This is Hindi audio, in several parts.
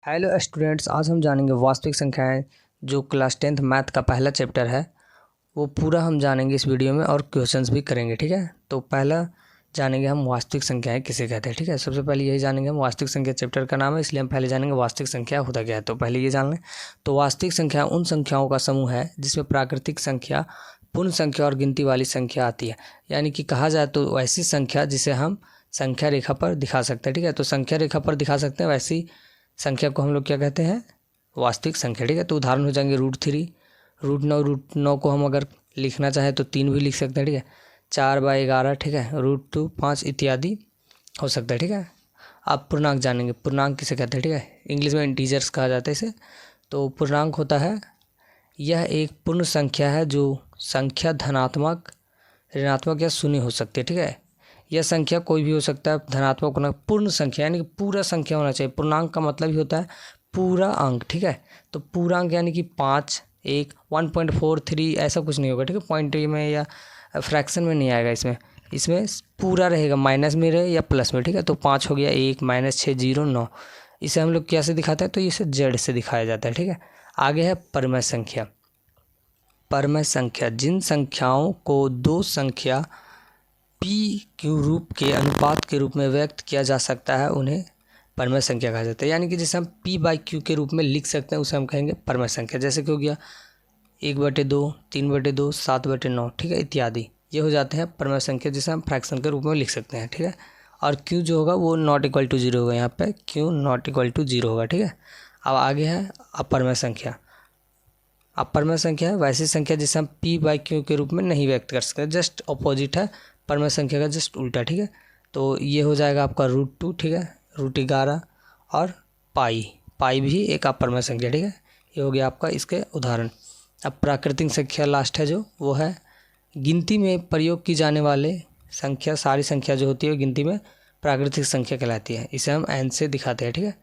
हेलो स्टूडेंट्स, आज हम जानेंगे वास्तविक संख्याएं। जो क्लास 10th मैथ का पहला चैप्टर है वो पूरा हम जानेंगे इस वीडियो में और क्वेश्चंस भी करेंगे। ठीक है, तो पहला जानेंगे हम वास्तविक संख्याएं किसे कहते हैं। ठीक है, सबसे पहले यही जानेंगे हम वास्तविक संख्या चैप्टर का नाम है, इसलिए हम पहले जानेंगे वास्तविक संख्या होता क्या है। तो पहले ये जान लें। तो वास्तविक संख्या उन संख्याओं का समूह है जिसमें प्राकृतिक संख्या, पूर्ण संख्या और गिनती वाली संख्या आती है। यानी कि कहा जाए तो ऐसी संख्या जिसे हम संख्या रेखा पर दिखा सकते हैं। ठीक है, तो संख्या रेखा पर दिखा सकते हैं वैसी संख्या को हम लोग क्या कहते हैं, वास्तविक संख्या। ठीक है, तो उदाहरण हो जाएंगे √3, √9 को हम अगर लिखना चाहें तो 3 भी लिख सकते हैं। ठीक है, 4/11, ठीक है, √2 5 इत्यादि हो सकता है। ठीक है, अब पूर्णांक जानेंगे। पूर्णांक किसे कहते हैं, ठीक है, इंग्लिश में इंटीजर्स कहा जाता है इसे। तो पूर्णांक होता है, यह एक पूर्ण संख्या है जो संख्या धनात्मक, ऋणात्मक या शून्य हो सकती है। ठीक है, यह संख्या कोई भी हो सकता है, धनात्मक होना, पूर्ण संख्या यानी कि पूरा संख्या होना चाहिए। पूर्णांक का मतलब ही होता है पूरा अंक। ठीक है, तो पूरा अंक यानी कि 5, 1, 1.43 ऐसा कुछ नहीं होगा। ठीक है, पॉइंट में या फ्रैक्शन में नहीं आएगा। इसमें पूरा रहेगा, माइनस में रहे या प्लस में। ठीक है, तो 5 हो गया 1 -6 0 9। इसे हम लोग कैसे दिखाते हैं, तो इसे जेड से दिखाया जाता है। ठीक है, आगे है परमेय संख्या। परमेय संख्या जिन संख्याओं को दो संख्या पी क्यू रूप के अनुपात के रूप में व्यक्त किया जा सकता है उन्हें परमेय संख्या कहा जाता है। यानी कि जैसे हम p/q के रूप में लिख सकते हैं उसे हम कहेंगे परमेय संख्या। जैसे कि हो गया 1/2, 3/2, 7/9, ठीक है, इत्यादि। ये हो जाते हैं परमेय संख्या जिसे हम फ्रैक्शन के रूप में लिख सकते हैं। ठीक है, और q जो होगा वो ≠ 0 होगा, यहाँ पे q ≠ 0 होगा। ठीक है, अब आगे है अपरमेय संख्या। अपरमेय संख्या है वैसी संख्या जिसे हम p/q के रूप में नहीं व्यक्त कर सकते, जस्ट अपोजिट है परमेय संख्या का, जस्ट उल्टा। ठीक है, तो ये हो जाएगा आपका √2, ठीक है, √11 और पाई भी एक अपरमेय संख्या। ठीक है, ये हो गया आपका इसके उदाहरण। अब प्राकृतिक संख्या लास्ट है जो वो है गिनती में प्रयोग की जाने वाले संख्या। सारी संख्या जो होती है गिनती में प्राकृतिक संख्या कहलाती है। इसे हम n से दिखाते हैं। ठीक है,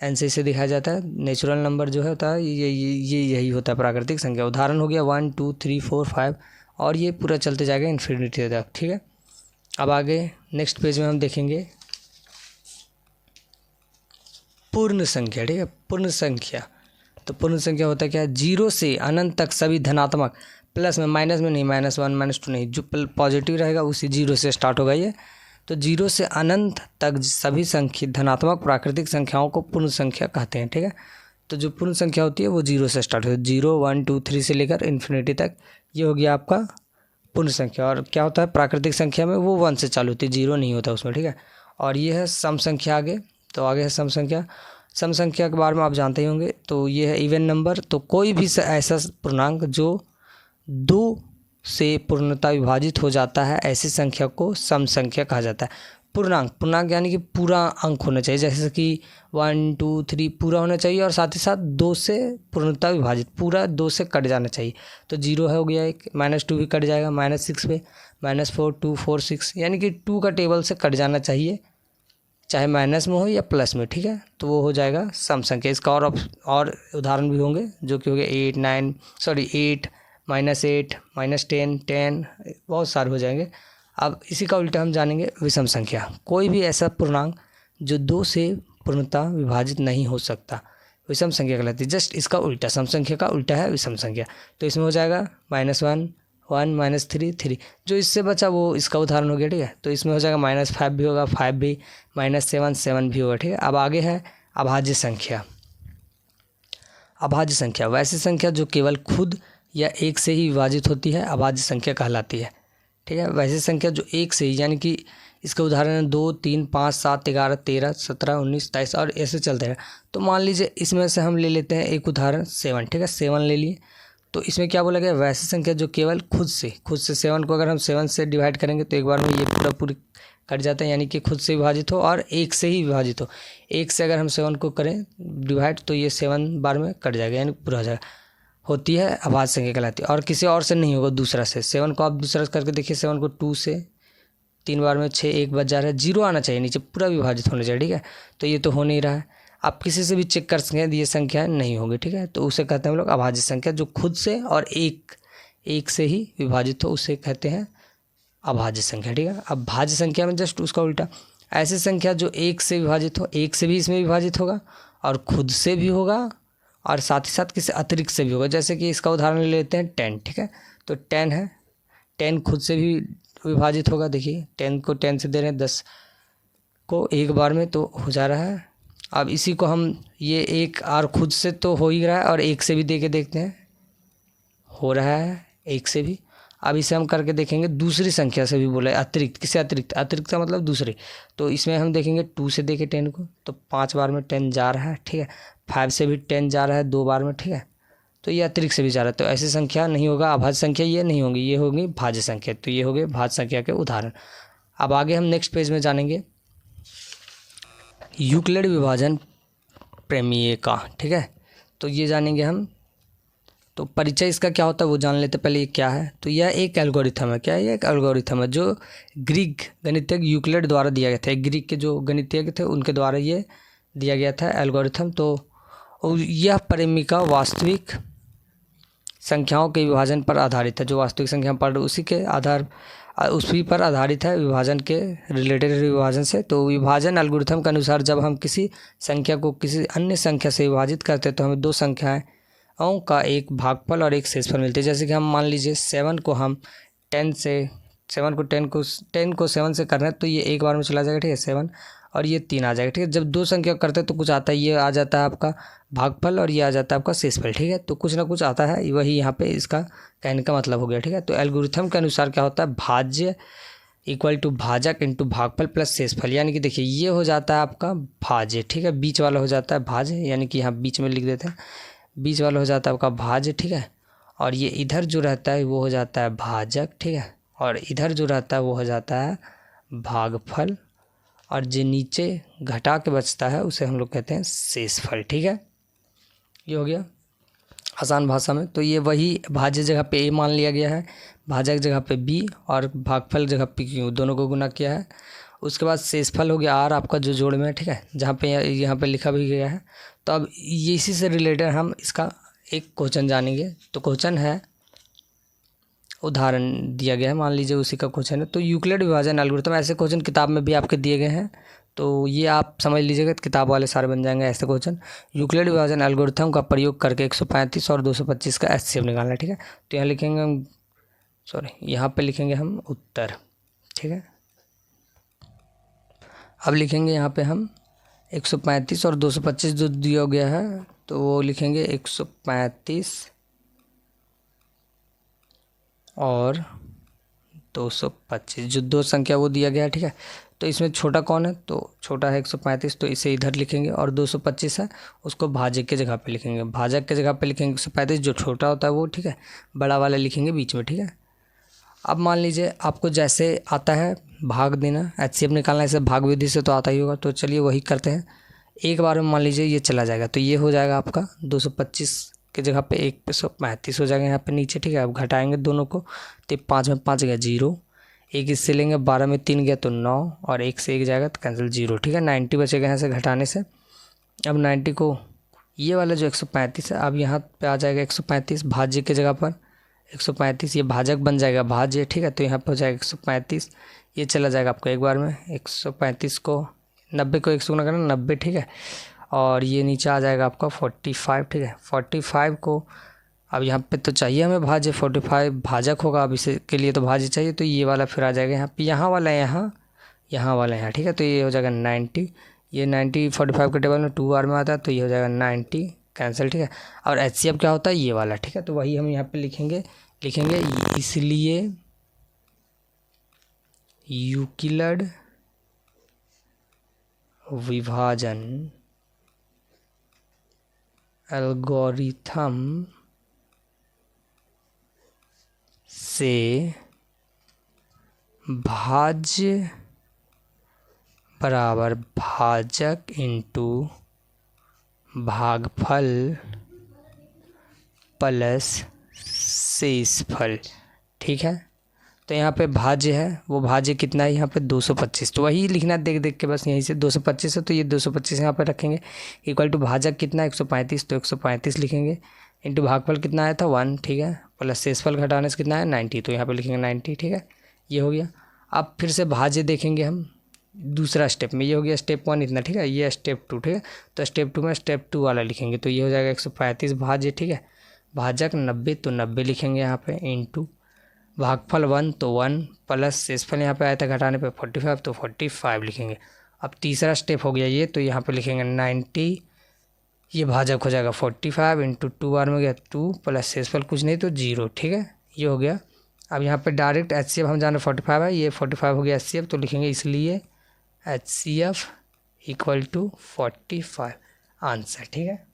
n से इसे दिखाया जाता है। नेचुरल नंबर जो होता है ये यही होता है प्राकृतिक संख्या। उदाहरण हो गया 1 2 3 4 5 और ये पूरा चलते जाएगा इन्फिनिटी तक। ठीक है, अब आगे नेक्स्ट पेज में हम देखेंगे पूर्ण संख्या। ठीक है, पूर्ण संख्या। तो पूर्ण संख्या होता है क्या है, 0 से अनंत तक सभी धनात्मक, प्लस में माइनस में नहीं, -1 -2 नहीं, जो पॉजिटिव रहेगा उसी 0 से स्टार्ट होगा ये। तो 0 से अनंत तक सभी संख्या धनात्मक प्राकृतिक संख्याओं को पूर्ण संख्या कहते हैं। ठीक है, तो जो पूर्ण संख्या होती है वो 0 से स्टार्ट होती है, 0 1 2 3 से लेकर इन्फिनिटी तक। ये हो गया आपका पूर्ण संख्या। और क्या होता है प्राकृतिक संख्या में वो 1 से चालू होती है, 0 नहीं होता उसमें। ठीक है, और ये है सम संख्या। आगे तो आगे है सम संख्या। सम संख्या के बारे में आप जानते ही होंगे। तो ये है इवन नंबर। तो कोई भी ऐसा पूर्णांक जो 2 से पूर्णतः विभाजित हो जाता है ऐसी संख्या को सम संख्या कहा जाता है। पूर्णांक यानी कि पूरा अंक होना चाहिए, जैसे कि 1 2 3 पूरा होना चाहिए और साथ ही साथ 2 से पूर्णतः विभाजित, पूरा 2 से कट जाना चाहिए। तो 0 हो गया एक, -2 भी कट जाएगा, -6 पे, -4 2 4 6, यानी कि 2 का टेबल से कट जाना चाहिए, चाहे माइनस में हो या प्लस में। ठीक है, तो वो हो जाएगा सम संख्या। इसका और उदाहरण भी होंगे जो कि हो गया 8 -8 -10 10, बहुत सारे हो जाएंगे। अब इसी का उल्टा हम जानेंगे विषम संख्या। कोई भी ऐसा पूर्णांक जो 2 से पूर्णतः विभाजित नहीं हो सकता विषम संख्या कहलाती है। जस्ट इसका उल्टा, सम संख्या का उल्टा है विषम संख्या। तो इसमें हो जाएगा -1 1 -3 3, जो इससे बचा वो इसका उदाहरण हो गया। ठीक है, तो इसमें हो जाएगा -5 भी होगा, 5 भी, -7 7 भी होगा। ठीक है, अब आगे है अभाज्य संख्या। अभाज्य संख्या वैसी संख्या जो केवल खुद या एक से ही विभाजित होती है, अभाज्य संख्या कहलाती है। ठीक है, वैसी संख्या जो एक से ही, यानी कि इसके उदाहरण है 2 3 5 7 11 13 17 19 23 और ऐसे चलते हैं। तो मान लीजिए इसमें से हम ले लेते हैं एक उदाहरण 7। ठीक है, 7 ले लिए। तो इसमें क्या बोला गया, वैसी संख्या जो केवल खुद से 7 को अगर हम 7 से डिवाइड करेंगे तो एक बार में ये पूरी कट जाता है, यानी कि खुद से विभाजित हो और एक से ही विभाजित हो। एक से अगर हम 7 को करें डिवाइड तो ये 7 बार में कट जाएगा, यानी पूरा हो जाएगा, होती है अभाज्य संख्या कहलाती है। और किसी और से नहीं होगा, दूसरा से। 7 को आप दूसरा करके देखिए, 7 को 2 से 3 बार में 6 1 बच जा रहा है, 0 आना चाहिए नीचे, पूरा विभाजित होना चाहिए। ठीक है, तो ये तो हो नहीं रहा है। आप किसी से भी चेक कर सकते हैं, ये संख्या नहीं होगी। ठीक है, तो उसे कहते हैं हम लोग अभाज्य संख्या, जो खुद से और एक से ही विभाजित हो, उसे कहते हैं अभाज्य संख्या। ठीक है, अब भाज्य संख्या में जस्ट उसका उल्टा, ऐसी संख्या जो एक से विभाजित हो, एक से भी इसमें विभाजित होगा और खुद से भी होगा और साथ ही साथ किसी अतिरिक्त से भी होगा। जैसे कि इसका उदाहरण ले लेते हैं 10, ठीक है। तो 10 है, 10 खुद से भी विभाजित होगा। देखिए 10 को 10 से दे रहे हैं 10 को एक बार में, तो हो जा रहा है। अब इसी को हम ये एक और खुद से तो हो ही रहा है और एक से भी दे के देखते हैं, हो रहा है एक से भी। अब इसे हम करके देखेंगे दूसरी संख्या से भी, बोला अतिरिक्त, किसे अतिरिक्त, अतिरिक्त का मतलब दूसरी। तो इसमें हम देखेंगे 2 से देखे 10 को, तो 5 बार में 10 जा रहा है, ठीक है। 5 से भी 10 जा रहा है 2 बार में, ठीक है। तो ये अतिरिक्त से भी जा रहा है। तो ऐसी संख्या नहीं होगा अभाज्य संख्या, ये नहीं होंगी, ये होगी भाज्य संख्या। तो ये हो गए भाज्य संख्या के उदाहरण। अब आगे हम नेक्स्ट पेज में जानेंगे यूक्लिड विभाजन प्रमेय का, ठीक है। तो ये जानेंगे हम। तो परिचय इसका क्या होता है वो जान लेते पहले, ये क्या है। तो यह एक एल्गोरिथम है। क्या है? ये एक एल्गोरिथम है जो ग्रीक गणितज्ञ यूक्लिड द्वारा दिया गया था। ग्रीक के जो गणितज्ञ थे उनके द्वारा ये दिया गया था एल्गोरिथम। तो यह परिमिका वास्तविक संख्याओं के विभाजन पर आधारित है। जो वास्तविक संख्या पर उसी के आधार उसी पर आधारित है, विभाजन के रिलेटेड विभाजन से। तो विभाजन एल्गोरिथम के अनुसार जब हम किसी संख्या को किसी अन्य संख्या से विभाजित करते हैं तो हमें दो संख्याओं का एक भागफल और एक शेषफल मिलते हैं। जैसे कि हम मान लीजिए 7 को हम 10 से 10 को 7 से करना है तो ये एक बार में चला जाएगा, ठीक है, 7, और ये 3 आ जाएगा, ठीक है। जब दो संख्या करते हैं तो कुछ आता है, ये आ जाता है आपका भागफल और ये आ जाता है आपका शेषफल, ठीक है। तो कुछ ना कुछ आता है, वही यहाँ पे इसका कहने का मतलब हो गया, ठीक है। तो एल्गोरिथम के अनुसार क्या होता है, भाज्य इक्वल टू भाजक इंटू भागफल प्लस शेषफल। यानी कि देखिए ये हो जाता है आपका भाज्य, ठीक है, बीच वाला हो जाता है भाज्य, यानी कि यहाँ बीच में लिख देते हैं, बीच वाला हो जाता है आपका भाज्य, ठीक है। और ये इधर जो रहता है वो हो जाता है भाजक, ठीक है। और इधर जो रहता है वो हो जाता है भागफल, और जो नीचे घटा के बचता है उसे हम लोग कहते हैं शेषफल, ठीक है। ये हो गया आसान भाषा में। तो ये वही भाज्य जगह पे ए मान लिया गया है, भाजक जगह पे बी और भागफल जगह पे क्यू, दोनों को गुना किया है। उसके बाद शेषफल हो गया आर आपका जो जोड़ में है, ठीक है, जहाँ पे यहाँ पे लिखा भी गया है। तो अब ये इसी से रिलेटेड हम इसका एक क्वेश्चन जानेंगे। तो क्वेश्चन है, उदाहरण दिया गया है, मान लीजिए उसी का क्वेश्चन है। तो यूक्लिड विभाजन एल्गोरिथम, ऐसे क्वेश्चन किताब में भी आपके दिए गए हैं, तो ये आप समझ लीजिएगा, किताब वाले सारे बन जाएंगे ऐसे क्वेश्चन। यूक्लिड विभाजन एल्गोरिथम का प्रयोग करके 135 और 225 का एचसीएफ निकालना है, ठीक है। तो यहाँ लिखेंगे हम, यहाँ पे लिखेंगे हम उत्तर, ठीक है। अब लिखेंगे यहाँ पे हम 135 और 225 जो दिया गया है, तो वो लिखेंगे 135 और 225, जो दो संख्या वो दिया गया है, ठीक है। तो इसमें छोटा कौन है, तो छोटा है 135, तो इसे इधर लिखेंगे, और 225 है उसको भाजक के जगह पे लिखेंगे, भाजक के जगह पे लिखेंगे 135, जो छोटा होता है वो, ठीक है, बड़ा वाला लिखेंगे बीच में, ठीक है। अब मान लीजिए आपको जैसे आता है भाग देना, एचसीएफ निकालना, ऐसे भाग विधि से तो आता ही होगा, तो चलिए वही करते हैं। एक बार में मान लीजिए ये चला जाएगा, तो ये हो जाएगा आपका 225 की जगह पे 135 हो जाएगा यहाँ पे नीचे, ठीक है। अब घटाएंगे दोनों को, तो 5 में 5 गया 0, एक इससे लेंगे 12 में 3 गया तो 9, और एक से एक जाएगा तो कैंसिल 0, ठीक है। 90 बचेगा यहाँ से घटाने से। अब 90 को ये वाला जो 135 है, अब यहाँ पे आ जाएगा 135 भाज्य की जगह पर 135, ये भाजक बन जाएगा भाज्य, ठीक है। तो यहाँ पर हो जाएगा 135, ये चला जाएगा आपको एक बार में, 135 को 90 को 100 गुना करना 90, ठीक है। और ये नीचे आ जाएगा आपका 45, ठीक है। 45 को अब यहाँ पे तो चाहिए हमें भाज्य, 45 भाजक होगा, अब इसे के लिए तो भाज्य चाहिए, तो ये वाला फिर आ जाएगा यहाँ पे, यहाँ वाला यहाँ वाला यहाँ, ठीक है। तो ये हो जाएगा 90, ये 90 45 के टेबल में 2 बार में आता है, तो ये हो जाएगा 90 कैंसिल, ठीक है। और एचसीएफ क्या होता है, ये वाला, ठीक है। तो वही हम यहाँ पे लिखेंगे इसलिए यूक्लिड विभाजन एल्गोरिथम से भाज्य बराबर भाजक इंटू भागफल प्लस शेषफल, ठीक है। तो यहाँ पे भाज्य है, वो भाज्य कितना है यहाँ पे 225, तो वही लिखना देख देख के बस, यहीं से 225 है तो ये 225 यहाँ पे रखेंगे, इक्वल टू भाजक कितना है 135, तो 135 लिखेंगे, इंटू भागफल कितना आया था 1, ठीक है, प्लस शेषफल घटाने से कितना है 90, तो यहाँ पे लिखेंगे 90, ठीक है। ये हो गया। अब फिर से भाज्य देखेंगे हम, दूसरा स्टेप में। ये हो गया स्टेप 1 इतना, ठीक है। ये स्टेप 2, ठीक है। तो स्टेप 2 में स्टेप 2 वाला लिखेंगे तो ये हो जाएगा 135 भाज्य, ठीक है। भाजक 90 तो 90 लिखेंगे यहाँ पे, इंटू भागफल 1 तो 1 प्लस शेषफल यहाँ पे आया था घटाने पे 45 तो 45 लिखेंगे। अब तीसरा स्टेप हो गया ये, तो यहाँ पे लिखेंगे 90, ये भाजक हो जाएगा 45 इंटू 2 बार में गया 2 प्लस शेषफल कुछ नहीं तो 0, ठीक है। ये हो गया। अब यहाँ पे डायरेक्ट HCF हम जान रहे 45 है, ये 45 हो गया HCF, तो लिखेंगे इसलिए HCF इक्वल टू 45 आंसर, ठीक है।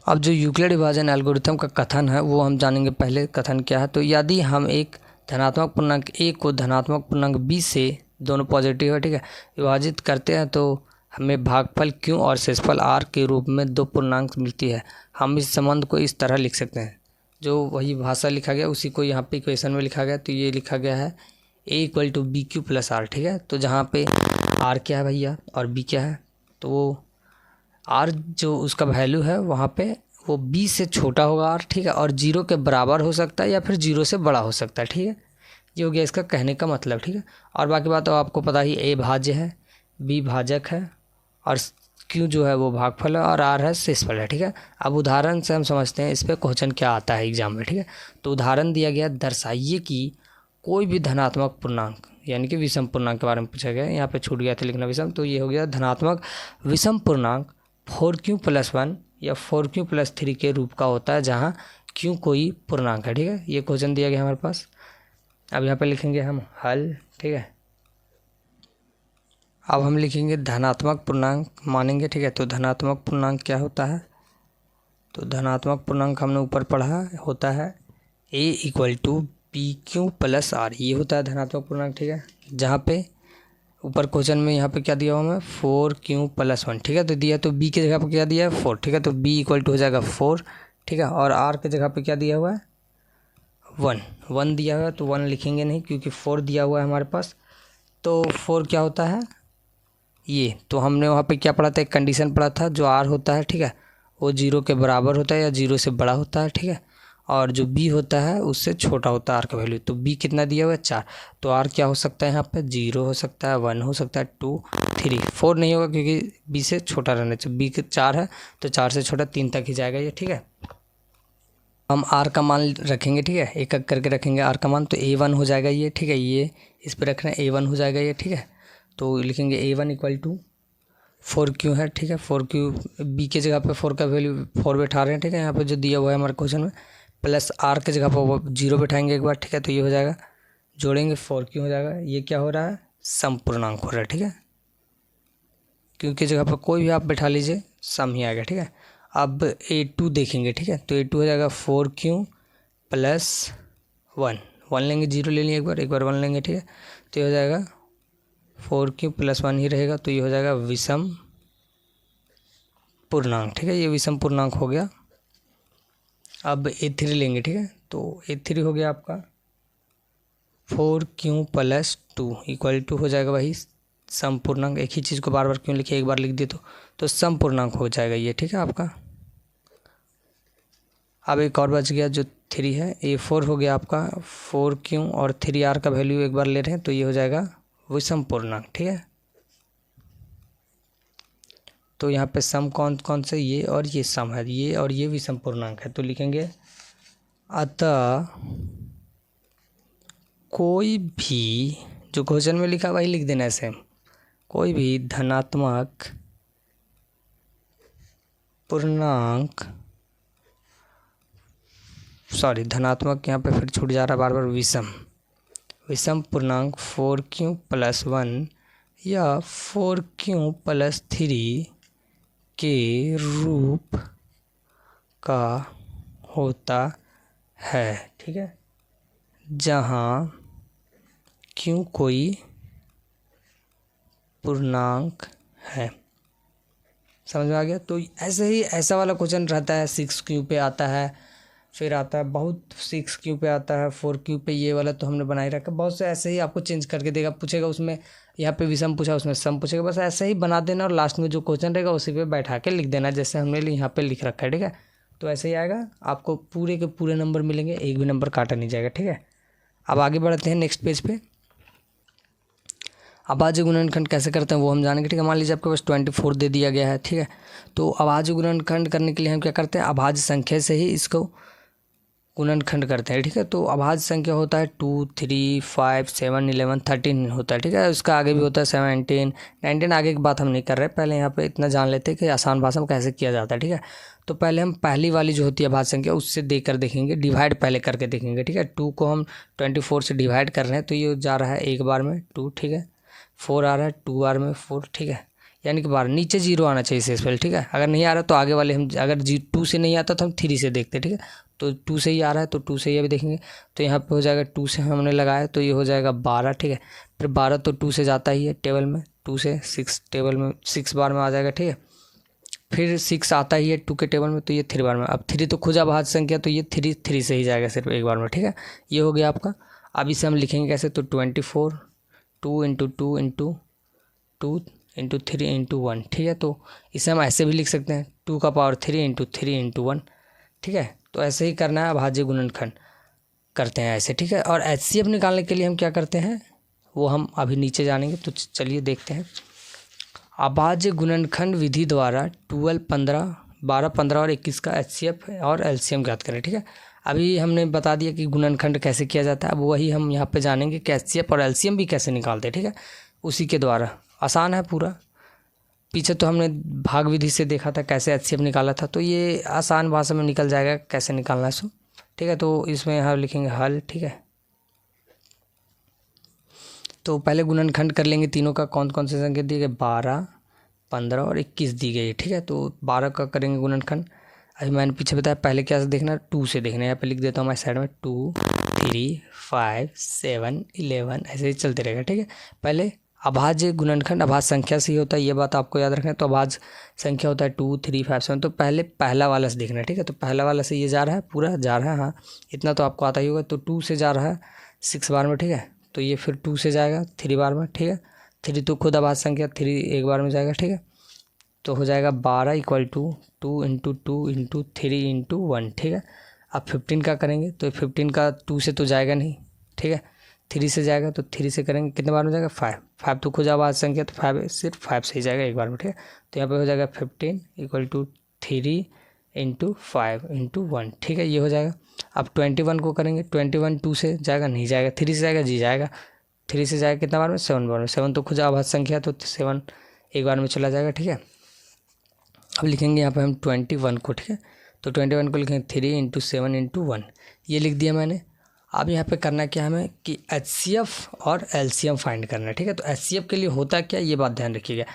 अब जो यूक्लिड विभाजन एल्गोरिथम का कथन है वो हम जानेंगे। पहले कथन क्या है, तो यदि हम एक धनात्मक पूर्णांक A को धनात्मक पूर्णांक B से, दोनों पॉजिटिव है, ठीक है, विभाजित करते हैं तो हमें भागफल Q और शेषफल R के रूप में दो पूर्णांक मिलती है। हम इस संबंध को इस तरह लिख सकते हैं, जो वही भाषा लिखा गया उसी को यहाँ पे इक्वेशन में लिखा गया। तो ये लिखा गया है A equal to BQ plus R, ठीक है। तो जहाँ पे R क्या है भैया और B क्या है, तो वो R जो उसका वैल्यू है वहाँ पे वो B से छोटा होगा R, ठीक है, और 0 के बराबर हो सकता है या फिर 0 से बड़ा हो सकता है, ठीक है। ये हो गया इसका कहने का मतलब, ठीक है। और बाकी बात तो आपको पता ही, A भाज्य है, B भाजक है और Q जो है वो भागफल है और R है शेषफल है, ठीक है। अब उदाहरण से हम समझते हैं इस पर क्वेश्चन क्या आता है एग्जाम में, ठीक है। तो उदाहरण दिया गया, दर्शाइए कि कोई भी धनात्मक पूर्णांक यानी कि विषम पूर्णांक के बारे में पूछा गया। यहाँ पे छूट गया था लिखना विषम, तो ये हो गया धनात्मक विषम पूर्णांक 4Q प्लस 1 या 4Q प्लस 3 के रूप का होता है, जहाँ Q कोई पूर्णांक है, ठीक है। ये क्वेश्चन दिया गया हमारे पास। अब यहाँ पे लिखेंगे हम हल, ठीक है। अब हम लिखेंगे धनात्मक पूर्णांक मानेंगे, ठीक है। तो धनात्मक पूर्णांक क्या होता है, तो धनात्मक पूर्णांक हमने ऊपर पढ़ा होता है A equal to PQ plus R, ये होता है धनात्मक पूर्णांक, ठीक है। जहाँ पे ऊपर क्वेश्चन में यहाँ पे क्या दिया हुआ हमें 4Q प्लस 1, ठीक है। तो दिया तो B की जगह पे क्या दिया है 4, ठीक है। तो B इक्वल टू हो जाएगा 4, ठीक है। और R की जगह पे क्या दिया हुआ है 1 दिया हुआ है, तो 1 लिखेंगे नहीं क्योंकि 4 दिया हुआ है हमारे पास। तो 4 क्या होता है ये, तो हमने वहाँ पे क्या पढ़ा था, एक कंडीशन पढ़ा था, जो R होता है, ठीक है, वो 0 के बराबर होता है या 0 से बड़ा होता है, ठीक है। और जो B होता है उससे छोटा होता है R का वैल्यू। तो B कितना दिया हुआ है 4, तो R क्या हो सकता है यहाँ पे 0 हो सकता है, 1 हो सकता है, 2, 3, 4 नहीं होगा क्योंकि B से छोटा रहना चाहिए। B के 4 है तो 4 से छोटा 3 तक ही जाएगा ये, ठीक है। हम R का मान रखेंगे, ठीक है, एक एक करके रखेंगे R का मान। तो A1 हो जाएगा ये, ठीक है, ये इस पर रख रहे हैं A1 हो जाएगा ये, ठीक है। तो लिखेंगे A1 इक्वल टू 4Q है, ठीक है। 4Q B की जगह पे 4 का वैल्यू 4 बैठा रहे हैं, ठीक है, यहाँ पे जो दिया हुआ है हमारे क्वेश्चन में, प्लस R की जगह पर वो 0 बैठाएंगे एक बार, ठीक है। तो ये हो जाएगा, जोड़ेंगे 4Q हो जाएगा। ये क्या हो रहा है समपूर्णांक हो रहा है, ठीक है। Q की जगह पर कोई भी आप बैठा लीजिए सम ही आएगा, ठीक है। अब A2 देखेंगे, ठीक है। तो A2 हो जाएगा 4Q प्लस 1 लेंगे, 0 ले लिए एक बार 1 लेंगे, ठीक है। तो ये हो जाएगा 4Q प्लस 1 ही रहेगा, तो ये हो जाएगा विषम पूर्णांक, ठीक है। ये विषम पूर्णांक हो गया। अब A3 लेंगे, ठीक है। तो A3 हो गया आपका 4Q प्लस 2 इक्वल टू हो जाएगा वही समपूर्णांक। एक ही चीज़ को बार बार क्यों लिखे, एक बार लिख दिए तो समपूर्णांक हो जाएगा ये, ठीक है आपका। अब एक और बच गया जो 3 है, A4 हो गया आपका 4Q और 3R का वैल्यू एक बार ले रहे हैं, तो ये हो जाएगा विषम पूर्णांक, ठीक है। तो यहाँ पे सम कौन कौन से, ये और ये सम है, ये और ये विषम पूर्णांक है। तो लिखेंगे अतः कोई भी, जो क्वेश्चन में लिखा वही लिख देना है सेम, कोई भी धनात्मक पूर्णांक, सॉरी धनात्मक यहाँ पे फिर छूट जा रहा है बार बार, विषम पूर्णांक 4Q प्लस 1 या 4Q प्लस 3 के रूप का होता है, ठीक है, जहाँ Q कोई पूर्णांक है। समझ में आ गया। तो ऐसे ही ऐसा वाला क्वेश्चन रहता है 6Q पे आता है, फिर आता है बहुत 6Q पे आता है, 4Q पे, ये वाला तो हमने बनाए रखा। बहुत से ऐसे ही आपको चेंज करके देगा, पूछेगा उसमें यहाँ पे विषम पूछा उसमें सम पूछेगा, बस ऐसे ही बना देना और लास्ट में जो क्वेश्चन रहेगा उसी पे बैठा के लिख देना, जैसे हमने यहाँ पे लिख रखा है, ठीक है। तो ऐसे ही आएगा, आपको पूरे के पूरे नंबर मिलेंगे, एक भी नंबर काटा नहीं जाएगा, ठीक है। अब आगे बढ़ते हैं नेक्स्ट पेज पे। अभाज्य गुणनखंड कैसे करते हैं वो हम जानेंगे, ठीक है। मान लीजिए आपके पास 24 दे दिया गया है, ठीक है। तो अभाज्य गुणनखंड करने के लिए हम क्या करते हैं, अभाज्य संख्या से ही इसको गुणनखंड करते हैं, ठीक है। तो अभाज्य संख्या होता है 2, 3, 5, 7, 11, 13 होता है, ठीक है। उसका आगे भी होता है 17, 19, आगे की बात हम नहीं कर रहे, पहले यहाँ पे इतना जान लेते हैं कि आसान भाषा में कैसे किया जाता है, ठीक है। तो पहले हम पहली वाली जो होती है अभाज्य संख्या उससे देकर देखेंगे, डिवाइड पहले करके देखेंगे, ठीक है। 2 को हम 24 से डिवाइड कर रहे हैं तो ये जा रहा है एक बार में 2, ठीक है। 4 आ रहा है 2 बार में 4, ठीक है। यानी कि बार नीचे 0 आना चाहिए से स्पेल, ठीक है। अगर नहीं आ रहा तो आगे वाले हम, अगर 2 से नहीं आता तो हम 3 से देखते हैं, ठीक है। तो 2 से ही आ रहा है तो 2 से ये भी देखेंगे, तो यहाँ पे हो जाएगा 2 से हमने लगाया तो ये हो जाएगा 12, ठीक है। फिर 12 तो 2 से जाता ही है टेबल में, 2 से 6 टेबल में 6 बार में आ जाएगा, ठीक है। फिर 6 आता ही है 2 के टेबल में तो ये 3 बार में। अब 3 तो खुद अभाज्य संख्या तो ये 3 से ही जाएगा सिर्फ एक बार में, ठीक है। ये हो गया आपका। अब इसे हम लिखेंगे कैसे, तो 24 2 इंटू 2 इंटू 2 इंटू 3 इंटू 1, ठीक है। तो इसे हम ऐसे भी लिख सकते हैं 2 का पावर 3 इंटू 3 इंटू 1, ठीक है। तो ऐसे ही करना है, अभाज्य गुणनखंड करते हैं ऐसे, ठीक है। और एचसीएफ निकालने के लिए हम क्या करते हैं वो हम अभी नीचे जानेंगे, तो चलिए देखते हैं। अभाज्य गुणनखंड विधि द्वारा 12, 15, 12, 15 और 21 का एचसीएफ और एलसीएम ज्ञात करें, ठीक है। अभी हमने बता दिया कि गुणनखंड कैसे किया जाता है, अब वही हम यहाँ पे जानेंगे कि एचसीएफ और एलसीएम भी कैसे निकालते हैं, ठीक है। उसी के द्वारा आसान है पूरा। पीछे तो हमने भाग विधि से देखा था कैसे एचसीएफ निकाला था, तो ये आसान भाषा में निकल जाएगा कैसे निकालना है सो, ठीक है। तो इसमें यहाँ लिखेंगे हल, ठीक है। तो पहले गुणनखंड कर लेंगे तीनों का, कौन कौन से संख्या दिए गए, 12, 15 और 21 दी गई है, ठीक है। तो 12 का करेंगे गुणनखंड। अभी मैंने पीछे बताया पहले क्या से देखना, 2 से देखना है। यहाँ पे लिख देता हूँ मैं साइड में 2, 3, 5, 7, 11 ऐसे ही चलते रहेगा, ठीक है। पहले अभाज्य गुणनखंड अभाज्य संख्या से ही होता है, ये बात आपको याद रखना है। तो अभाज्य संख्या होता है 2, 3, 5, 7, तो पहले पहला वाला से देखना है, ठीक है। तो पहला वाला से ये जा रहा है, पूरा जा रहा है, हाँ इतना तो आपको आता ही होगा। तो 2 से जा रहा है 6 बार में, ठीक है। तो ये फिर 2 से जाएगा 3 बार में, ठीक है। 3 तो खुद अभाज्य संख्या, 3 एक बार में जाएगा, ठीक है। तो हो जाएगा 12 equal to 2 into 2 into 3 into 1, ठीक है। अब 15 का करेंगे तो 15 का 2 से तो जाएगा नहीं, ठीक है। 3 से जाएगा तो 3 से करेंगे, कितने बार में जाएगा, 5 तो खुद अभाज्य संख्या तो 5 सिर्फ 5 से ही जाएगा एक बार में, ठीक है। तो यहाँ पे हो जाएगा 15 इक्वल टू 3 इंटू 5 इंटू 1, ठीक है। ये हो जाएगा। अब 21 को करेंगे, 21 2 से जाएगा नहीं जाएगा, 3 से जाएगा जी जाएगा, 3 से जाएगा कितना बार में, 7 बार में। 7 तो खुद अभाज्य संख्या तो 7 एक बार में चला जाएगा, ठीक है। अब लिखेंगे यहाँ पे हम 21 को, ठीक है। तो 21 को लिखेंगे 3 इंटू 7 इंटू 1, ये लिख दिया मैंने। अब यहाँ पे करना क्या हमें कि एचसीएफ और एलसीएम फाइंड करना है, ठीक है। तो एचसीएफ के लिए होता क्या, ये बात ध्यान रखिएगा।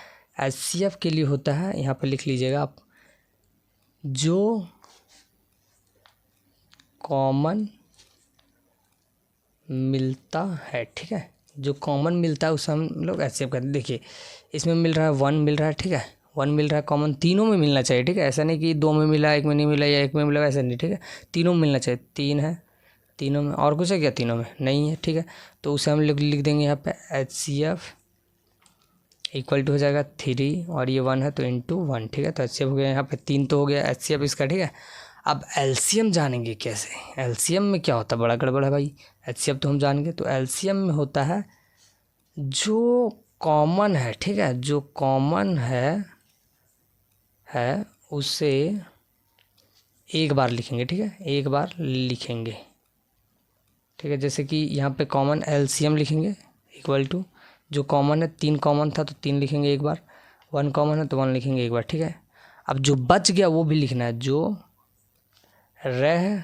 एचसीएफ के लिए होता है, यहाँ पे लिख लीजिएगा आप, जो कॉमन मिलता है, ठीक है। जो कॉमन मिलता है उसे हम लोग एचसीएफ करते हैं। देखिए इसमें मिल रहा है 1 मिल रहा है, ठीक है। 1 मिल रहा है कॉमन, तीनों में मिलना चाहिए, ठीक है। ऐसा नहीं कि 2 में मिला, 1 में नहीं मिला या 1 में मिला, ऐसा नहीं, ठीक है। तीनों में मिलना चाहिए, 3 है तीनों में, और कुछ है क्या तीनों में, नहीं है, ठीक है। तो उसे हम लिख देंगे यहाँ पे एचसीएफ इक्वल टू हो जाएगा 3 और ये 1 है तो इंटू 1, ठीक है। तो एचसीएफ हो गया, यहाँ पे 3 तो हो गया एचसीएफ इसका, ठीक है। अब एलसीएम जानेंगे कैसे, एलसीएम में क्या होता है, बड़ा गड़बड़ है भाई। एचसीएफ तो हम जानेंगे, तो एलसीएम में होता है जो कॉमन है, ठीक है। जो कॉमन है उसे एक बार लिखेंगे, ठीक है, एक बार लिखेंगे, ठीक है। जैसे कि यहाँ पे कॉमन एलसीएम लिखेंगे इक्वल टू, जो कॉमन है 3 कॉमन था तो 3 लिखेंगे एक बार, 1 कॉमन है तो 1 लिखेंगे एक बार, ठीक है। अब जो बच गया वो भी लिखना है, जो रह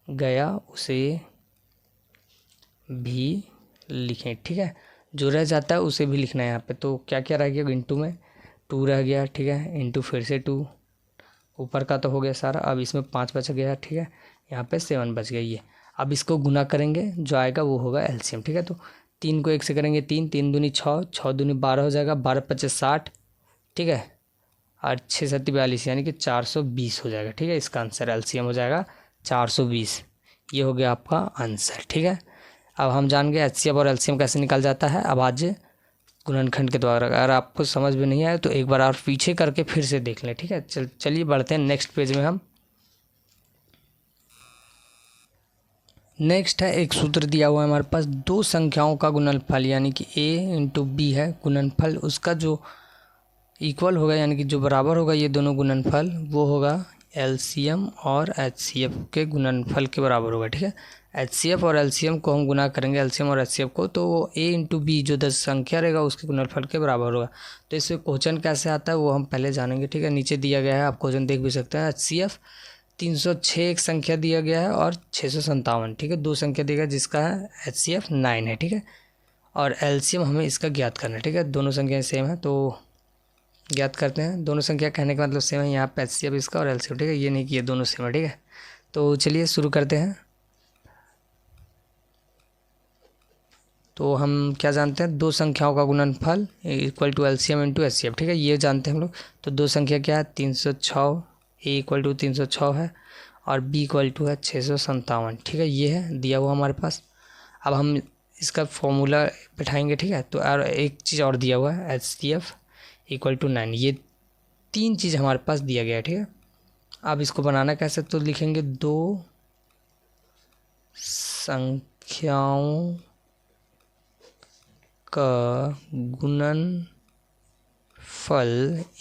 गया उसे भी लिखें, ठीक है। जो रह जाता है उसे भी लिखना है यहाँ पे। तो क्या क्या रह गया, इंटू में 2 रह गया, ठीक है, इंटू फिर से 2, ऊपर का तो हो गया सारा। अब इसमें 5 बच गया, ठीक है, यहाँ पे 7 बच गया ये। अब इसको गुना करेंगे, जो आएगा वो होगा एलसीएम, ठीक है। तो 3 को 1 से करेंगे 3, 3 दूनी 6, 6 दूनी 12 हो जाएगा, 12 पच्चीस 60, ठीक है, और 6 7 42 यानी कि 420 हो जाएगा, ठीक है। इसका आंसर एलसीएम हो जाएगा 420, ये हो गया आपका आंसर, ठीक है। अब हम जान गए एचसीएफ और एलसीएम कैसे निकल जाता है अभाज्य गुणनखंड के द्वारा। अगर आपको समझ में नहीं आया तो एक बार और पीछे करके फिर से देख लें, ठीक है। चलिए बढ़ते हैं नेक्स्ट पेज में हम। नेक्स्ट है एक सूत्र दिया हुआ है हमारे पास, दो संख्याओं का गुणनफल यानी कि a इंटू बी है गुणनफल, उसका जो इक्वल होगा यानी कि जो बराबर होगा ये दोनों गुणनफल, वो होगा एलसीएम और एचसीएफ के गुणनफल के बराबर होगा। ठीक है, एचसीएफ और एलसीएम को हम गुना करेंगे, एलसीएम और एचसीएफ को, तो वो a इंटू बी जो 10 संख्या रहेगा उसके गुणनफल के बराबर होगा। तो इससे क्वेश्चन कैसे आता है वो हम पहले जानेंगे। ठीक है, नीचे दिया गया है, आप क्वेश्चन देख भी सकते हैं। एचसीएफ 306 एक संख्या दिया गया है और 657। ठीक है, दो संख्या दिया गया जिसका है एचसीएफ 9 है। ठीक है, और एलसीएम हमें इसका ज्ञात करना है। ठीक है, दोनों संख्याएं सेम है तो ज्ञात करते हैं। दोनों संख्या कहने का मतलब सेम है, यहाँ पे एचसीएफ इसका और एलसीएम। ठीक है, ये नहीं कि ये दोनों सेम है। ठीक है, तो चलिए शुरू करते हैं। तो हम क्या जानते हैं, दो संख्याओं का गुणनफल equal to LCM into HCF. ठीक है, ये जानते हैं हम लोग। तो दो संख्या क्या है, 306, ए इक्वल टू 306 है और बी इक्वल टू है 657। ठीक है, ये है दिया हुआ हमारे पास। अब हम इसका फॉर्मूला बैठाएंगे। ठीक है, तो और एक चीज़ और दिया हुआ है, एचसीएफ इक्वल टू 9। ये तीन चीज़ हमारे पास दिया गया है। ठीक है, अब इसको बनाना कैसे, तो लिखेंगे दो संख्याओं का गुणनफल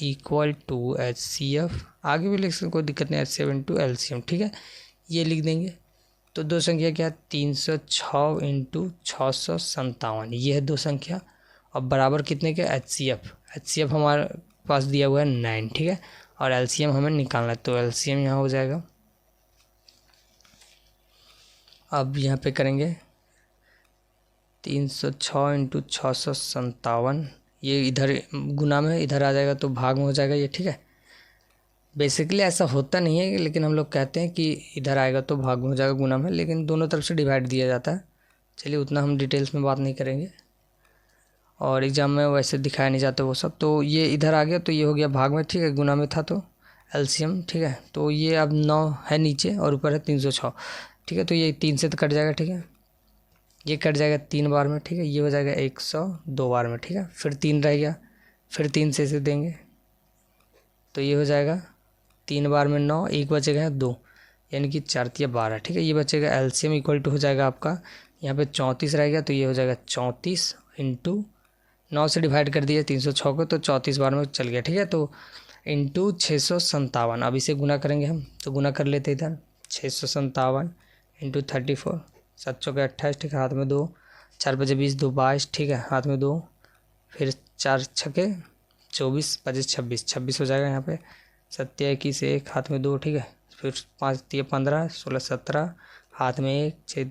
इक्वल टू एचसीएफ, आगे भी लिख सकते कोई दिक्कत नहीं, एचसीएफ इंटू एलसीएम। ठीक है, ये लिख देंगे। तो दो संख्या क्या है, 306 इंटू 657, ये है दो संख्या। और बराबर कितने के, एचसीएफ हमारे पास दिया हुआ है 9। ठीक है, और एलसीएम हमें निकालना है, तो एलसीएम यहाँ हो जाएगा। अब यहाँ पे करेंगे 306 इंटू 657, ये इधर गुना में इधर आ जाएगा तो भाग में हो जाएगा ये। ठीक है, बेसिकली ऐसा होता नहीं है लेकिन हम लोग कहते हैं कि इधर आएगा तो भाग में हो जाएगा गुना में, लेकिन दोनों तरफ से डिवाइड दिया जाता है। चलिए उतना हम डिटेल्स में बात नहीं करेंगे और एग्ज़ाम में वैसे दिखाया नहीं जाता वो सब। तो ये इधर आ गया तो ये हो गया भाग में। ठीक है, गुना में था तो एलसीएम। ठीक है, तो ये अब 9 है नीचे और ऊपर है 306। ठीक है, तो ये 3 से तो कट जाएगा। ठीक है, ये कट जाएगा 3 बार में। ठीक है, ये हो जाएगा 102 बार में। ठीक है, फिर 3 रह गया, फिर 3 से इसे देंगे तो ये हो जाएगा 3 बार में 9, एक बचेगा 2 यानी कि 4 तिया 12। ठीक है, ये बचेगा एलसीएम इक्वल टू हो जाएगा आपका यहाँ पे 34 रह गया, तो ये हो जाएगा 34 इंटू 9 से डिवाइड कर दिया 306 को तो 34 बार में चल गया। ठीक है, तो इंटू 657। अब इसे गुना करेंगे हम, तो गुना कर लेते इधर 657 इंटू 34, 7 चौके 28। ठीक है, हाथ में 2, 4 बजे 20, 2 22। ठीक है, हाथ में 2, फिर 4 छके 24, 25 26, 26 हो जाएगा यहाँ पे। 7 21, 1 हाथ में 2। ठीक है, फिर 5 तिया 15, 16 17 हाथ में 1, 6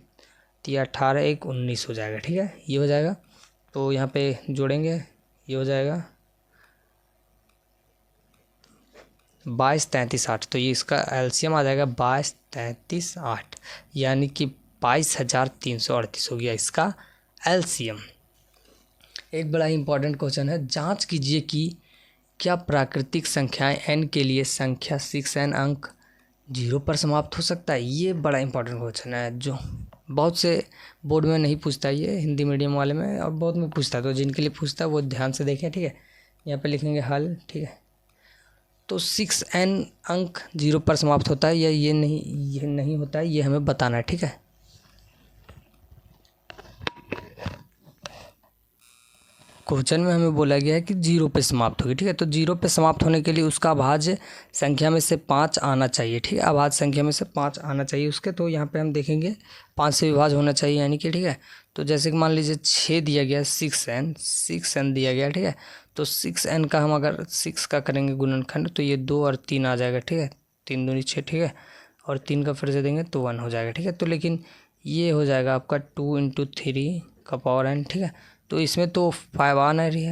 तिया 18, 1 19 हो जाएगा। ठीक है, ये हो जाएगा। तो यहाँ पे जोड़ेंगे, ये हो जाएगा 22 33 8, तो ये इसका एलसीएम आ जाएगा 22 33 8, यानी कि 22,338 हो गया इसका एलसीएम। एक बड़ा ही इंपॉर्टेंट क्वेश्चन है, जांच कीजिए कि क्या प्राकृतिक संख्याएं n के लिए संख्या 6n अंक 0 पर समाप्त हो सकता है। ये बड़ा इंपॉर्टेंट क्वेश्चन है जो बहुत से बोर्ड में नहीं पूछता, ये हिंदी मीडियम वाले में और बहुत में पूछता है, तो जिनके लिए पूछता है वो ध्यान से देखें। ठीक है, यहाँ पे लिखेंगे हल। ठीक है, तो 6n अंक 0 पर समाप्त होता है या ये नहीं होता है, ये हमें बताना है। ठीक है, क्वेश्चन में हमें बोला गया है कि 0 पे समाप्त होगी। ठीक है, तो 0 पे समाप्त होने के लिए उसका अभाज्य संख्या में से 5 आना चाहिए। ठीक है, अभाज्य संख्या में से 5 आना चाहिए उसके, तो यहाँ पे हम देखेंगे 5 से विभाज्य होना चाहिए यानी कि। ठीक है, तो जैसे कि मान लीजिए 6 दिया गया, 6n दिया गया। ठीक है, तो 6n का हम अगर 6 का करेंगे गुणनखंड तो ये 2 और 3 आ जाएगा। ठीक है, 3 दूनी 6। ठीक है, और 3 का फिर से देंगे तो 1 हो जाएगा। ठीक है, तो लेकिन ये हो जाएगा आपका 2 इंटू 3 का पावर n। ठीक है, तो इसमें तो 5 आ नहीं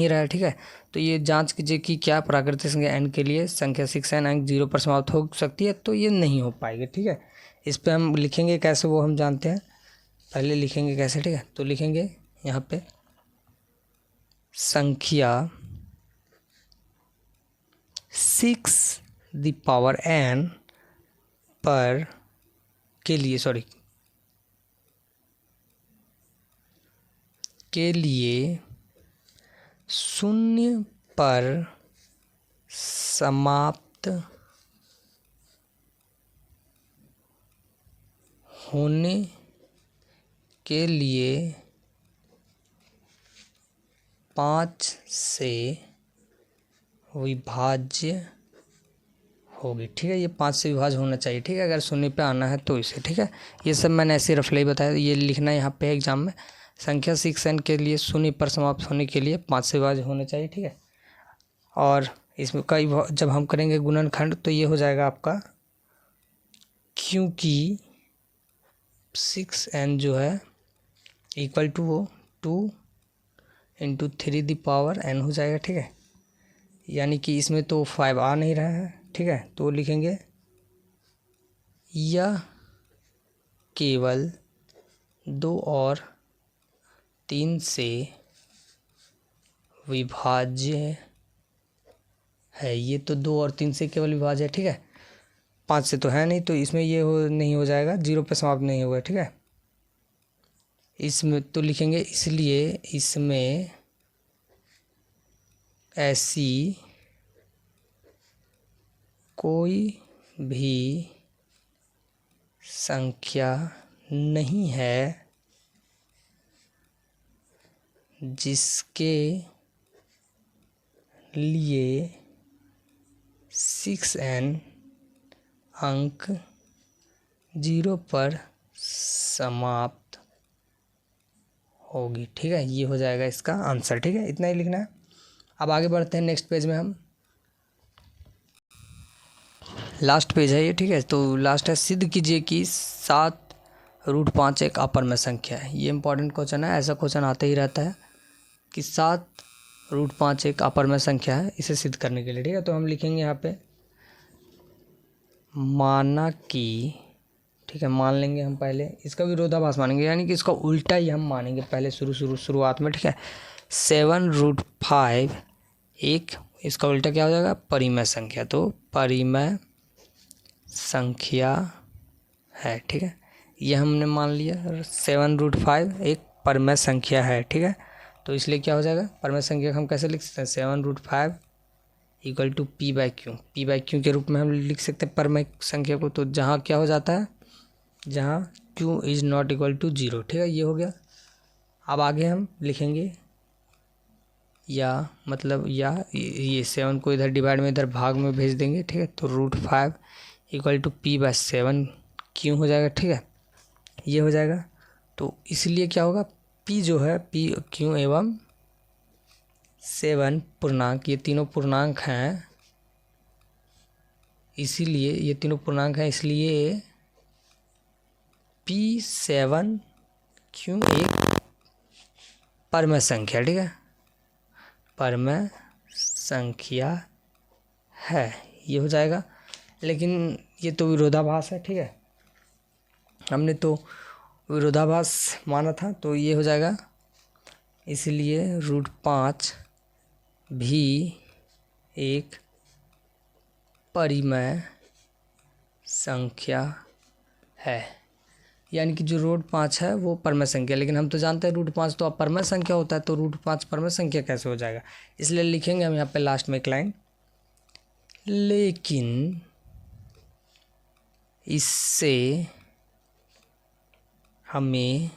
रहा है। ठीक है, तो ये जांच कीजिए कि क्या प्राकृतिक संख्या n के लिए संख्या 6n अंक 0 पर समाप्त हो सकती है, तो ये नहीं हो पाएगी। ठीक है, इस पे हम लिखेंगे कैसे वो हम जानते हैं, पहले लिखेंगे कैसे। ठीक है, तो लिखेंगे यहाँ पे संख्या 6n पर के लिए 0 पर समाप्त होने के लिए 5 से विभाज्य होगी। ठीक है, ये 5 से विभाज्य होना चाहिए। ठीक है, अगर शून्य पे आना है तो इसे। ठीक है, ये सब मैंने ऐसे रफली बताया, ये लिखना है यहाँ पे एग्जाम में। संख्या 6n के लिए शून्य पर समाप्त होने के लिए 5 से विभाज्य होना चाहिए। ठीक है, और इसमें कई जब हम करेंगे गुणनखंड तो ये हो जाएगा आपका, क्योंकि 6n जो है इक्वल टू वो 2 × 3n हो जाएगा। ठीक है, यानी कि इसमें तो 5 आ नहीं रहा है। ठीक है, तो लिखेंगे यह केवल 2 और 3 से विभाज्य है। ये तो 2 और 3 से केवल विभाज्य है। ठीक है, 5 से तो है नहीं, तो इसमें ये नहीं हो जाएगा, 0 पे समाप्त नहीं होगा। ठीक है, इसमें तो लिखेंगे इसलिए इसमें ऐसी कोई भी संख्या नहीं है जिसके लिए 6n अंक 0 पर समाप्त होगी। ठीक है, ये हो जाएगा इसका आंसर। ठीक है, इतना ही लिखना है। अब आगे बढ़ते हैं नेक्स्ट पेज में, हम लास्ट पेज है ये। ठीक है, तो लास्ट है, सिद्ध कीजिए कि 7√5 एक अपर संख्या है। ये इंपॉर्टेंट क्वेश्चन है, ऐसा क्वेश्चन आते ही रहता है कि 7√5 एक अपर संख्या है, इसे सिद्ध करने के लिए। ठीक है, तो हम लिखेंगे यहाँ पे माना कि, ठीक है, मान लेंगे हम पहले इसका विरोधाभास मानेंगे, यानी कि इसका उल्टा ही हम मानेंगे पहले शुरुआत में। ठीक है, 7√5 एक, इसका उल्टा क्या हो जाएगा, परिमेय संख्या। तो परिमेय संख्या है। ठीक है, ये हमने मान लिया 7√5 एक परिमेय संख्या है। ठीक है, तो इसलिए क्या हो जाएगा, परिमेय संख्या हम कैसे लिख सकते हैं, 7√5 इक्वल टू p/q। p/q के रूप में हम लिख सकते हैं परिमेय संख्या को। तो जहाँ क्या हो जाता है, जहाँ q is not equal to 0। ठीक है, ये हो गया। अब आगे हम लिखेंगे या मतलब या ये 7 को इधर डिवाइड में इधर भाग में भेज देंगे। ठीक है, तो √5 इक्वल टू p/7 क्यों हो जाएगा। ठीक है, ये हो जाएगा। तो इसलिए क्या होगा, p जो है, p q एवं 7 पूर्णांक, ये तीनों पूर्णांक हैं, इसीलिए ये तीनों पूर्णांक हैं, इसलिए p7 क्यों एक परिमेय संख्या। ठीक है, परिमेय संख्या है, ये हो जाएगा। लेकिन ये तो विरोधाभास है। ठीक है, हमने तो विरोधाभास माना था, तो ये हो जाएगा, इसलिए √5 भी एक परिमेय संख्या है। यानी कि जो √5 है वो परिमेय संख्या, लेकिन हम तो जानते हैं √5 तो अपरिमेय संख्या होता है, तो √5 परिमेय संख्या कैसे हो जाएगा। इसलिए लिखेंगे हम यहाँ पे लास्ट में एक लाइन, लेकिन इससे हमें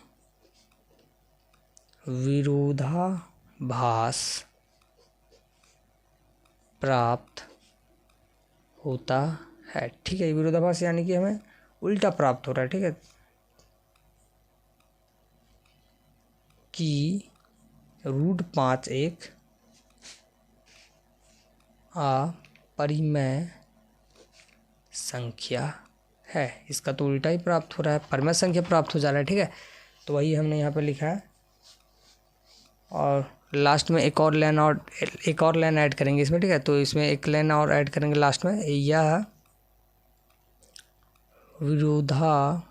विरोधाभास प्राप्त होता है। ठीक है, विरोधाभास यानी कि हमें उल्टा प्राप्त हो रहा है। ठीक है, कि √5 एक अपरिमेय संख्या है, इसका तो उल्टा ही प्राप्त हो रहा है, परिमेय संख्या प्राप्त हो जा रहा है। ठीक है, तो वही हमने यहाँ पे लिखा है। और लास्ट में एक और लाइन ऐड करेंगे इसमें। ठीक है, तो इसमें एक लाइन और ऐड करेंगे लास्ट में, यह विरोधाभास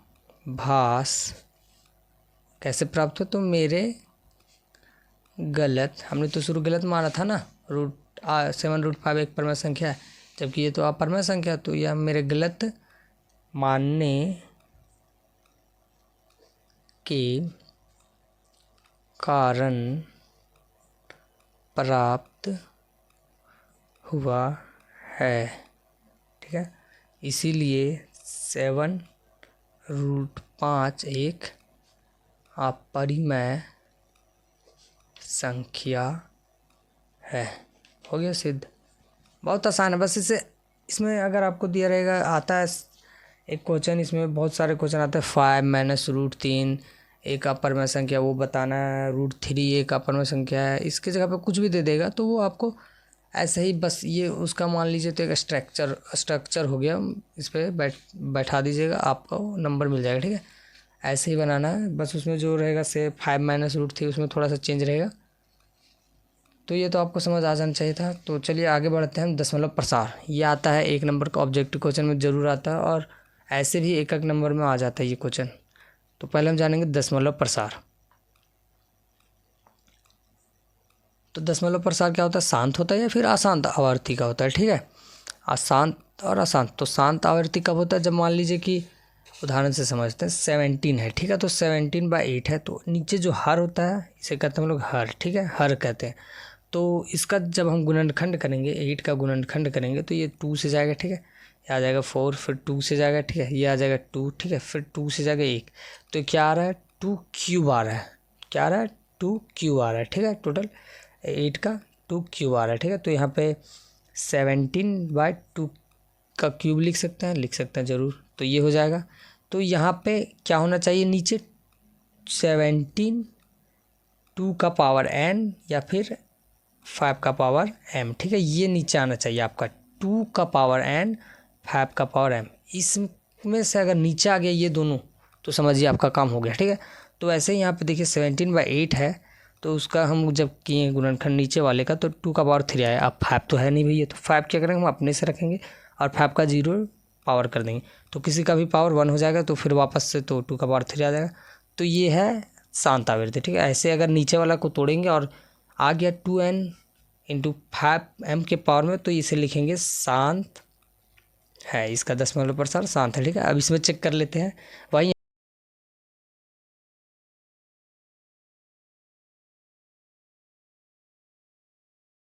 कैसे प्राप्त हो, तो मेरे गलत, हमने तो शुरू गलत माना था ना, 7√5 एक परिमेय संख्या है, जबकि ये तो अपरिमेय संख्या, तो यह मेरे गलत मानने के कारण प्राप्त हुआ है। ठीक है, इसीलिए 7 √5 एक अपरिमेय संख्या है। हो गया सिद्ध। बहुत आसान है, बस इसमें अगर आपको दिया रहेगा, आता है एक क्वेश्चन, इसमें बहुत सारे क्वेश्चन आते हैं। 5 - √3 एक अपरिमेय संख्या, वो बताना है। √3 एक अपरिमेय संख्या है, इसके जगह पे कुछ भी दे देगा तो वो आपको ऐसे ही बस ये उसका मान लीजिए तो एक स्ट्रक्चर हो गया, इस पर बैठा दीजिएगा, आपको नंबर मिल जाएगा। ठीक है, ऐसे ही बनाना है। बस उसमें जो रहेगा से 5 - √3 उसमें थोड़ा सा चेंज रहेगा। तो ये तो आपको समझ आ जाना चाहिए था। तो चलिए आगे बढ़ते हैं। दशमलव प्रसार, ये आता है 1 नंबर का ऑब्जेक्टिव क्वेश्चन में ज़रूर आता है, और ऐसे भी एक नंबर में आ जाता है ये क्वेश्चन। तो पहले हम जानेंगे दशमलव प्रसार। तो दशमलव प्रसार क्या होता है? शांत होता है या फिर अशांत आवर्ती का होता है। ठीक है, अशांत और अशांत। तो शांत आवर्ती कब होता है? जब मान लीजिए कि उदाहरण से समझते हैं 17 है। ठीक है, तो 17/8 है, तो नीचे जो हर होता है इसे कहते हैं हम लोग हर। ठीक है, हर कहते हैं। तो इसका जब हम गुणनखंड करेंगे, 8 का गुणनखंड करेंगे तो ये 2 से जाएगा। ठीक है, ये आ जाएगा 4, फिर 2 से जाएगा। ठीक है, ये आ जाएगा 2। ठीक है, फिर 2 से जाएगा 1। तो क्या आ रहा है? 2 क्यूब आ रहा है। क्या आ रहा है? 2 क्यूब आ रहा है। ठीक है, टोटल 8 का 2 क्यूब आ रहा है। ठीक है, तो यहाँ पे 17/2 का क्यूब लिख सकते हैं ज़रूर। तो ये हो जाएगा। तो यहाँ पे क्या होना चाहिए? नीचे 17 2 का पावर n या फिर 5 का पावर m। ठीक है, ये नीचे आना चाहिए आपका 2 का पावर n 5 का पावर m। इसमें से अगर नीचे आ गया ये दोनों तो समझिए आपका काम हो गया। ठीक है, तो ऐसे ही यहाँ पे देखिए 17/8 है, तो उसका हम जब किए गुणनखंड नीचे वाले का तो 2 का पावर 3 आया। अब 5 तो है नहीं भैया, तो 5 क्या करेंगे? हम अपने से रखेंगे और 5 का 0 पावर कर देंगे, तो किसी का भी पावर 1 हो जाएगा, तो फिर वापस से तो 2 का पावर 3 आ जाएगा। तो ये है शांत आवर्ती। ठीक है, ऐसे अगर नीचे वाला को तोड़ेंगे और आ गया 2n × 5m के पावर में, तो इसे लिखेंगे शांत है। इसका दशमलव प्रसार शांत है। ठीक है, अब इसमें चेक कर लेते हैं। वही